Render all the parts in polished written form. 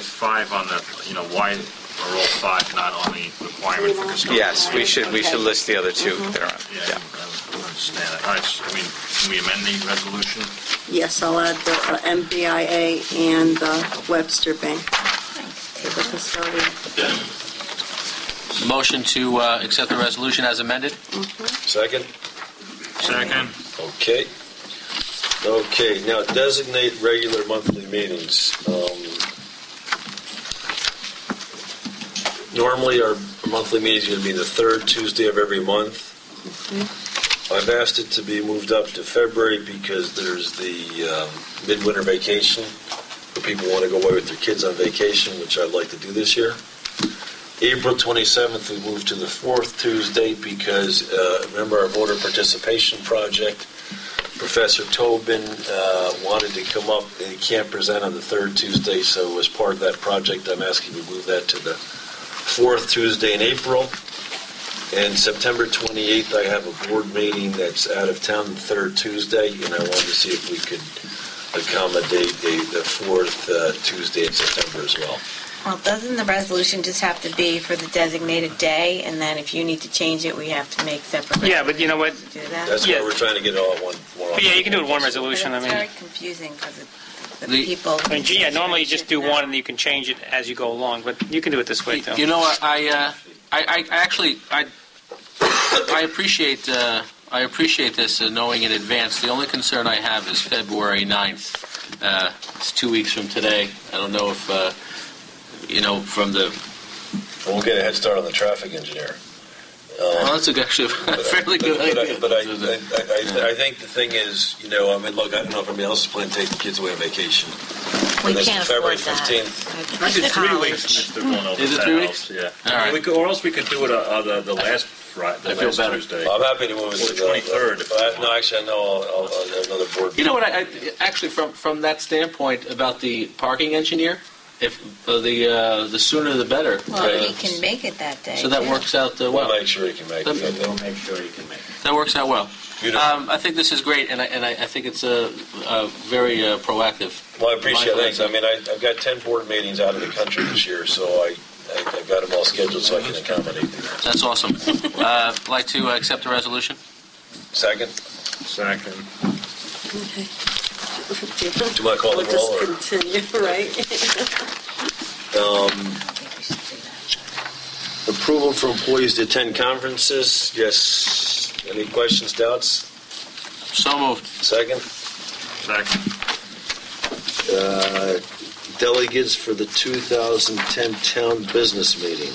5 on the, why are all 5 not on the requirement for custodial? Yes, we should list the other 2 that are on. Yeah, I don't understand it. All right, can we amend the resolution? Yes, I'll add the MBIA and Webster Bank to the custodian. Motion to accept the resolution as amended? Second? Second. Okay, now designate regular monthly meetings. Normally our monthly meeting is going to be the 3rd Tuesday of every month. I've asked it to be moved up to February because there's the midwinter vacation where people want to go away with their kids on vacation, which I'd like to do this year. April 27th, we moved to the 4th Tuesday because, remember our voter participation project, Professor Tobin wanted to come up, and he can't present on the 3rd Tuesday, so as part of that project, I'm asking to move that to the 4th Tuesday in April. And September 28th, I have a board meeting that's out of town the 3rd Tuesday, and I wanted to see if we could accommodate the 4th Tuesday in September as well. Well, doesn't the resolution just have to be for the designated day, and then if you need to change it, we have to make separate? Yeah, but you know what? Do that? That's why we're trying to get it all at one. Yeah, you can do it one resolution. But it's very confusing because the people. Normally you just do one and you can change it as you go along, but you can do it this way too. You know what? I appreciate this knowing in advance. The only concern I have is February 9th. It's 2 weeks from today. I don't know if from the. We'll get a head start on the traffic engineer. Well, that's actually a fairly good idea. But I think the thing is, look, I don't know if anybody else is planning to take the kids away on vacation. We can't February afford 15th. that. I did 3 weeks. Is it 3 weeks? Yeah. All right. Or else we could do it the last Friday, I feel better. Tuesday. Well, I'm happy to move it to the 23rd. No, actually, I know I'll have another board. You know what? Actually, from that standpoint about the parking engineer, if the sooner the better. Well, he can make it that day. So that works out well. We'll make sure he can make it. We'll make sure you can make it. That works out well. I think this is great, and I think it's very proactive. Well, I appreciate it. I mean, I've got 10 board meetings out of the country this year, so I've got them all scheduled so I can accommodate them. That's awesome. I'd like to accept the resolution. Second. Okay. Do you want to call the roll? We'll just continue, right? Approval for employees to attend conferences. Yes. Any questions, doubts? So moved. Second. Delegates for the 2010 town business meeting.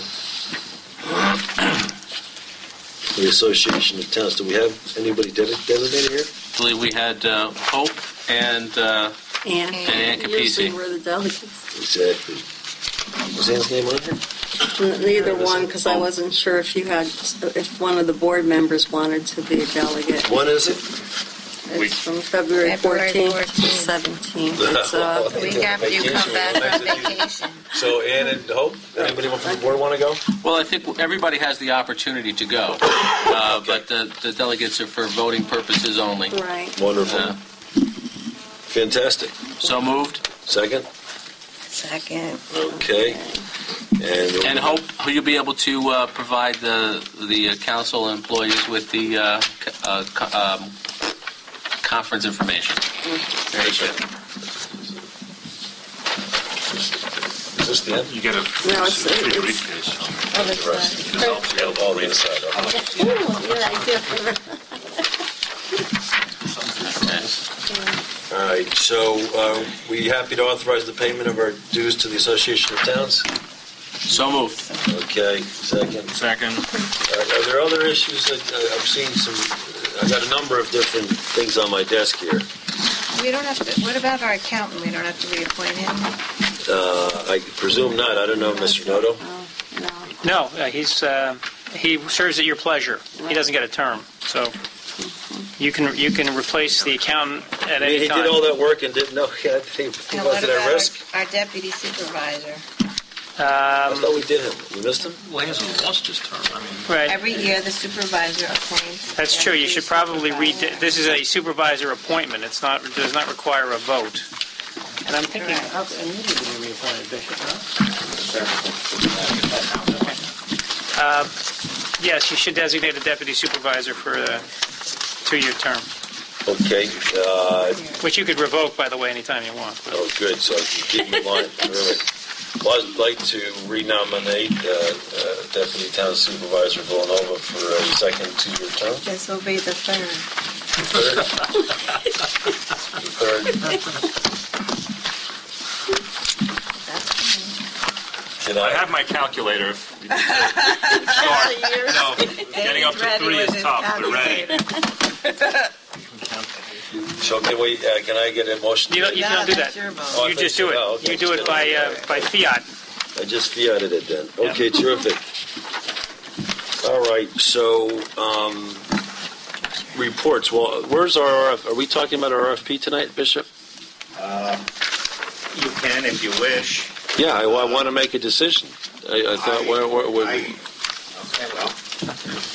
The Association of Towns. Do we have anybody designated here? I believe we had Hope and Ann Capisi. Usually we're the delegates. Exactly. Was Ann's name on here? Neither one, because I wasn't sure if one of the board members wanted to be a delegate. When is it? It's from February 14th to 17th. It's the week after you come back from vacation. So Ann and Hope, anybody from the board want to go? Well, I think everybody has the opportunity to go, but the delegates are for voting purposes only. Right. Wonderful. Fantastic. So moved. Second? Second. Okay. And Hope, will you be able to provide the council employees with the conference information? Very good. Is this the end? You get a briefcase. Oh, that's right. All the inside. Yeah, I do. All right, so we happy to authorize the payment of our dues to the Association of Towns? So moved. Okay, second. Are there other issues that I've seen I've got a number of different things on my desk here. We don't have to. What about our accountant? We don't have to reappoint him? I presume not. I don't know, Mr. Noto. No, he serves at your pleasure. He doesn't get a term, so you can replace the accountant at any time. He did all that work and didn't know he wasn't at risk. Our deputy supervisor? I thought we did him. We missed him? Well, he hasn't lost his term. Right. Every year the supervisor appoints. That's true. You should probably read. This is a supervisor appointment. It does not require a vote. And I'm thinking. appointed bishop, no? Yes, you should designate a deputy supervisor for a 2-year term, Okay. which you could revoke, by the way, anytime you want. Oh, good. So I can keep in mind. Really. Well, I'd like to renominate Deputy Town Supervisor Villanova for a second 2-year term. This will be the third. Third. Can I have my calculator. If you need to start. No, getting up to 3 is tough, but ready. So can I get a motion? You don't do that. that's your vote. Oh, I You think just so. do it. Oh, okay. You do it by fiat. I just fiated it then. Okay, terrific. All right, so reports. Well, where's our RF? Are we talking about our RFP tonight, Bishop? You can if you wish. Yeah, I want to make a decision. I thought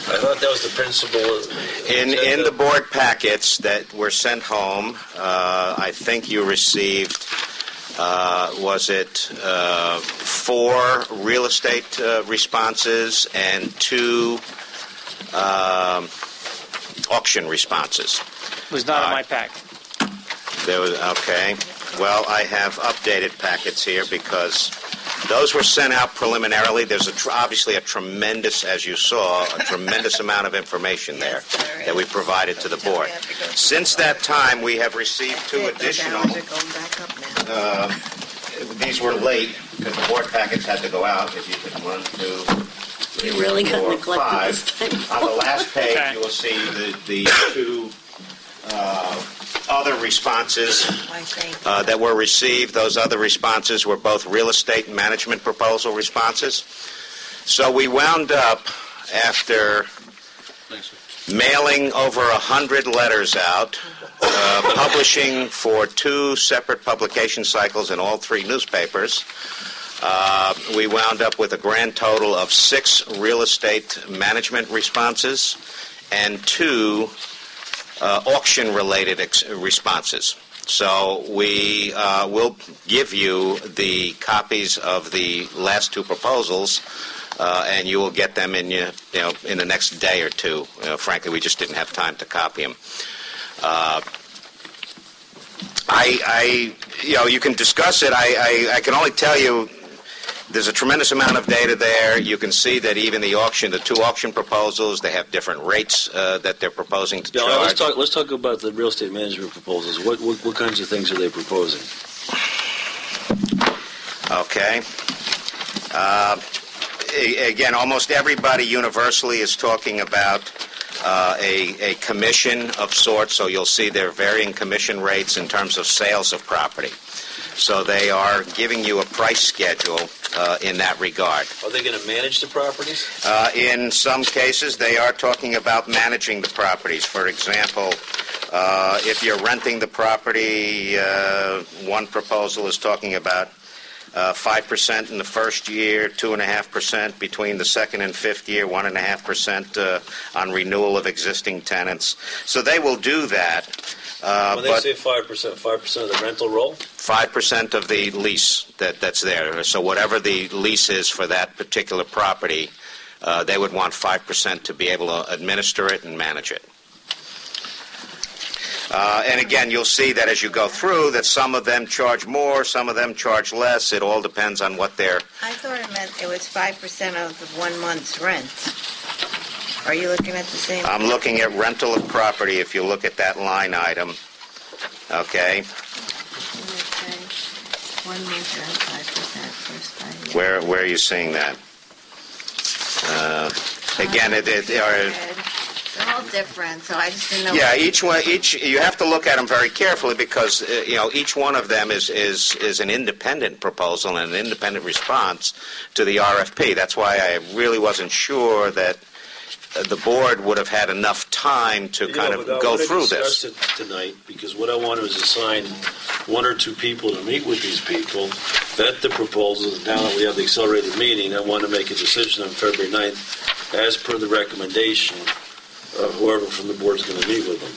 I thought that was the principal. In the board packets that were sent home, I think you received, was it 4 real estate responses and 2 auction responses. It was not in my pack. There was, okay. Well, I have updated packets here because those were sent out preliminarily. There's obviously a tremendous, as you saw, a tremendous amount of information there that we provided to the board. Since that time, we have received 2 additional. These were late because the board packets had to go out. If you could 1, 2, 3, You really got 4, neglected 5. this time. On the last page, Okay. you will see the 2 other responses that were received. Those other responses were both real estate management proposal responses. So we wound up, after mailing over 100 letters out, publishing for 2 separate publication cycles in all 3 newspapers, we wound up with a grand total of 6 real estate management responses and 2 auction-related responses. So we will give you the copies of the last 2 proposals, and you will get them in in the next day or 2. Frankly, we just didn't have time to copy them. You can discuss it. I can only tell you. There's a tremendous amount of data there. You can see that even the 2 auction proposals, they have different rates that they're proposing to charge. Let's talk about the real estate management proposals. What kinds of things are they proposing? Okay. Again, almost everybody universally is talking about a commission of sorts, so you'll see there are varying commission rates in terms of sales of property. So they are giving you a price schedule in that regard. Are they going to manage the properties? In some cases, they are talking about managing the properties. For example, if you're renting the property, one proposal is talking about 5% in the first year, 2.5% between the second and 5th year, 1.5% on renewal of existing tenants. So they will do that. When they say 5%, 5% of the rental roll? 5% of the lease that's there. So whatever the lease is for that particular property, they would want 5% to be able to administer it and manage it. And again, you'll see that as you go through that some of them charge more, some of them charge less. It all depends on what they're... I thought it meant it was 5% of the 1 month's rent. Are you looking at the same? I'm looking at rental of property, if you look at that line item. Okay. 1 month's rent, 5% first 5 years. Where are you seeing that? Again, They're all different, so I just didn't know. Yeah, each you have to look at them very carefully because each one of them is an independent proposal and an independent response to the RFP. That's why I really wasn't sure that the board would have had enough time to kind of go through this. I discussed it tonight because what I want to is assign 1 or 2 people to meet with these people, vet the proposals. Now that we have the accelerated meeting, I want to make a decision on February 9th as per the recommendation of whoever from the board is going to meet with them.